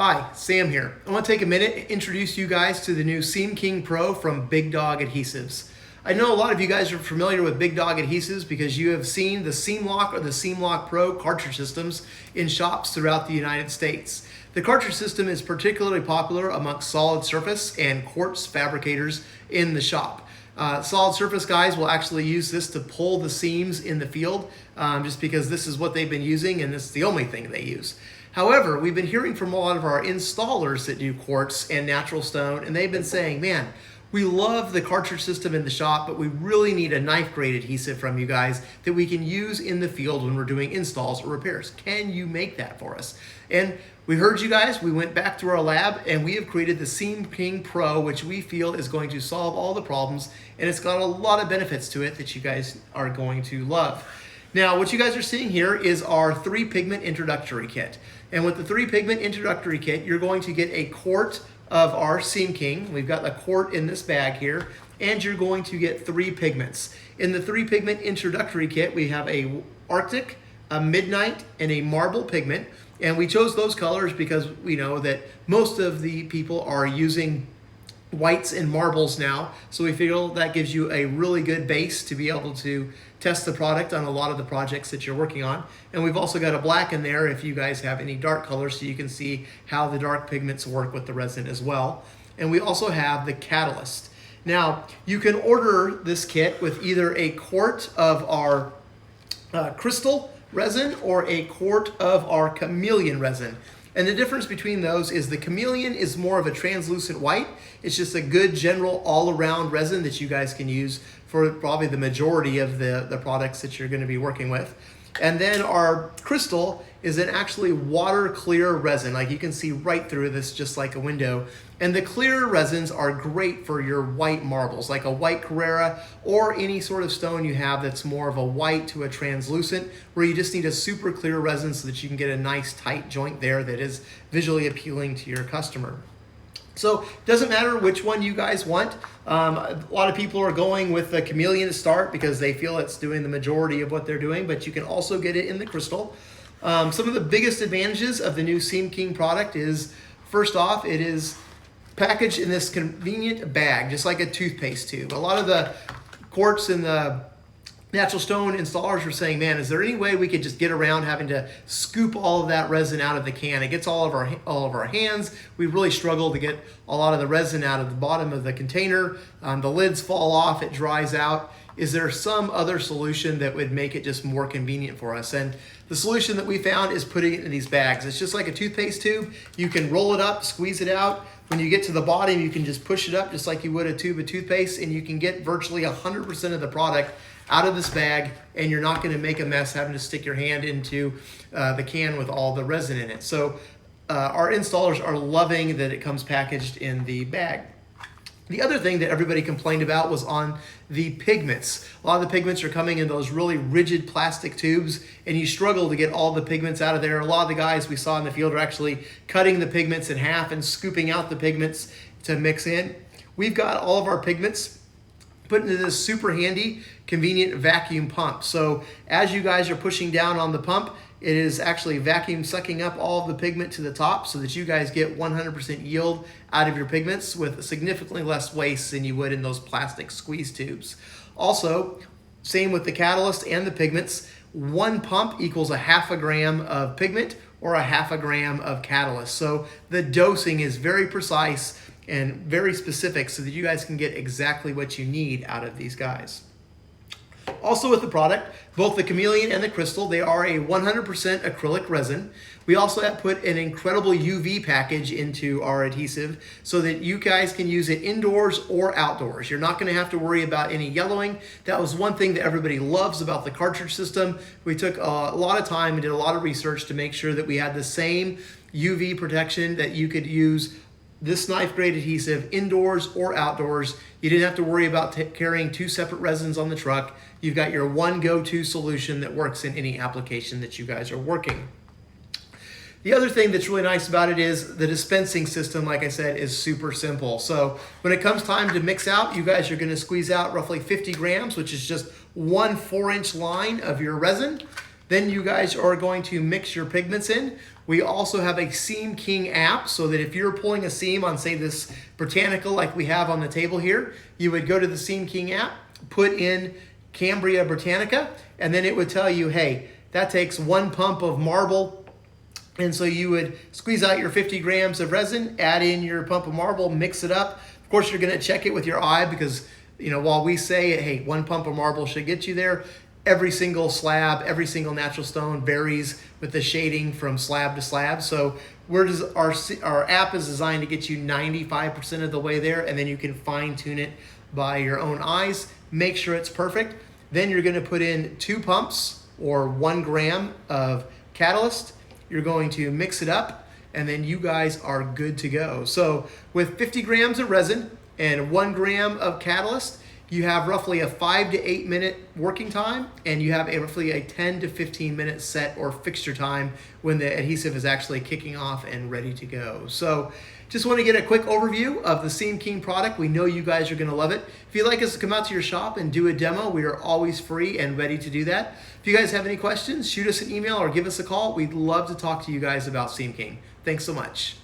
Hi, Sam here. I want to take a minute and introduce you guys to the new Seam King Pro from Big Dog Adhesives. I know a lot of you guys are familiar with Big Dog Adhesives because you have seen the Seam Lock or the Seam Lock Pro cartridge systems in shops throughout the United States. The cartridge system is particularly popular amongst solid surface and quartz fabricators in the shop. Solid surface guys will actually use this to pull the seams in the field just because this is what they've been using and it's the only thing they use. However, we've been hearing from a lot of our installers that do quartz and natural stone, and they've been saying, man, we love the cartridge system in the shop, but we really need a knife grade adhesive from you guys that we can use in the field when we're doing installs or repairs. Can you make that for us? And we heard you guys, we went back to our lab and we have created the Seam King Pro, which we feel is going to solve all the problems, and it's got a lot of benefits to it that you guys are going to love. Now, what you guys are seeing here is our 3 pigment introductory kit. And with the 3 pigment introductory kit, you're going to get a quart of our Seam King. We've got a quart in this bag here, and you're going to get 3 pigments. In the 3 pigment introductory kit, we have a Arctic, a Midnight, and a Marble pigment. And we chose those colors because we know that most of the people are using whites and marbles now, so we feel that gives you a really good base to be able to test the product on a lot of the projects that you're working on. And we've also got a black in there if you guys have any dark colors, so you can see how the dark pigments work with the resin as well. And we also have the catalyst. Now, you can order this kit with either a quart of our crystal resin or a quart of our chameleon resin. And the difference between those is the chameleon is more of a translucent white. It's just a good general all-around resin that you guys can use for probably the majority of the products that you're going to be working with. And then our crystal is an actually water clear resin. Like you can see right through this just like a window. And the clear resins are great for your white marbles, like a white Carrara or any sort of stone you have that's more of a white to a translucent, where you just need a super clear resin so that you can get a nice tight joint there that is visually appealing to your customer. So it doesn't matter which one you guys want. A lot of people are going with the chameleon to start because they feel it's doing the majority of what they're doing, but you can also get it in the crystal. Some of the biggest advantages of the new Seam King product is, first off, it is packaged in this convenient bag, just like a toothpaste tube. A lot of the quartz and the natural stone installers were saying, man, is there any way we could just get around having to scoop all of that resin out of the can? It gets all of our hands. We really struggle to get a lot of the resin out of the bottom of the container. The lids fall off, it dries out. Is there some other solution that would make it just more convenient for us? And the solution that we found is putting it in these bags. It's just like a toothpaste tube. You can roll it up, squeeze it out. When you get to the bottom, you can just push it up just like you would a tube of toothpaste, and you can get virtually 100% of the product out of this bag, and you're not going to make a mess having to stick your hand into the can with all the resin in it. So our installers are loving that it comes packaged in the bag. The other thing that everybody complained about was on the pigments. A lot of the pigments are coming in those really rigid plastic tubes, and you struggle to get all the pigments out of there. A lot of the guys we saw in the field are actually cutting the pigments in half and scooping out the pigments to mix in. We've got all of our pigments put into this super handy, convenient vacuum pump. So as you guys are pushing down on the pump, it is actually vacuum sucking up all of the pigment to the top so that you guys get 100% yield out of your pigments with significantly less waste than you would in those plastic squeeze tubes. Also, same with the catalyst and the pigments, 1 pump equals a 1/2 gram of pigment or a 1/2 gram of catalyst. So the dosing is very precise and very specific so that you guys can get exactly what you need out of these guys. Also with the product, both the chameleon and the crystal, they are a 100% acrylic resin. We also have put an incredible UV package into our adhesive so that you guys can use it indoors or outdoors. You're not going to have to worry about any yellowing. That was one thing that everybody loves about the cartridge system. We took a lot of time and did a lot of research to make sure that we had the same UV protection that you could use this knife grade adhesive indoors or outdoors. You didn't have to worry about carrying 2 separate resins on the truck. You've got your one go-to solution that works in any application that you guys are working. The other thing that's really nice about it is the dispensing system, like I said, is super simple. So when it comes time to mix out, you guys are going to squeeze out roughly 50 grams, which is just 1 4-inch line of your resin. Then you guys are going to mix your pigments in. We also have a Seam King app, so that if you're pulling a seam on, say, this Britannica like we have on the table here, you would go to the Seam King app, put in Cambria Britannica, and then it would tell you, hey, that takes 1 pump of marble. And so you would squeeze out your 50 grams of resin, add in your pump of marble, mix it up. Of course, you're going to check it with your eye because, you know, while we say, hey, 1 pump of marble should get you there, every single slab, every single natural stone varies with the shading from slab to slab. So our app is designed to get you 95% of the way there, and then you can fine tune it by your own eyes. Make sure it's perfect. Then you're going to put in 2 pumps or 1 gram of catalyst. You're going to mix it up, and then you guys are good to go. So with 50 grams of resin and 1 gram of catalyst, you have roughly a 5 to 8 minute working time, and you have roughly a 10 to 15 minute set or fixture time when the adhesive is actually kicking off and ready to go. So just want to get a quick overview of the Seam King product. We know you guys are going to love it. If you'd like us to come out to your shop and do a demo, we are always free and ready to do that. If you guys have any questions, shoot us an email or give us a call. We'd love to talk to you guys about Seam King. Thanks so much.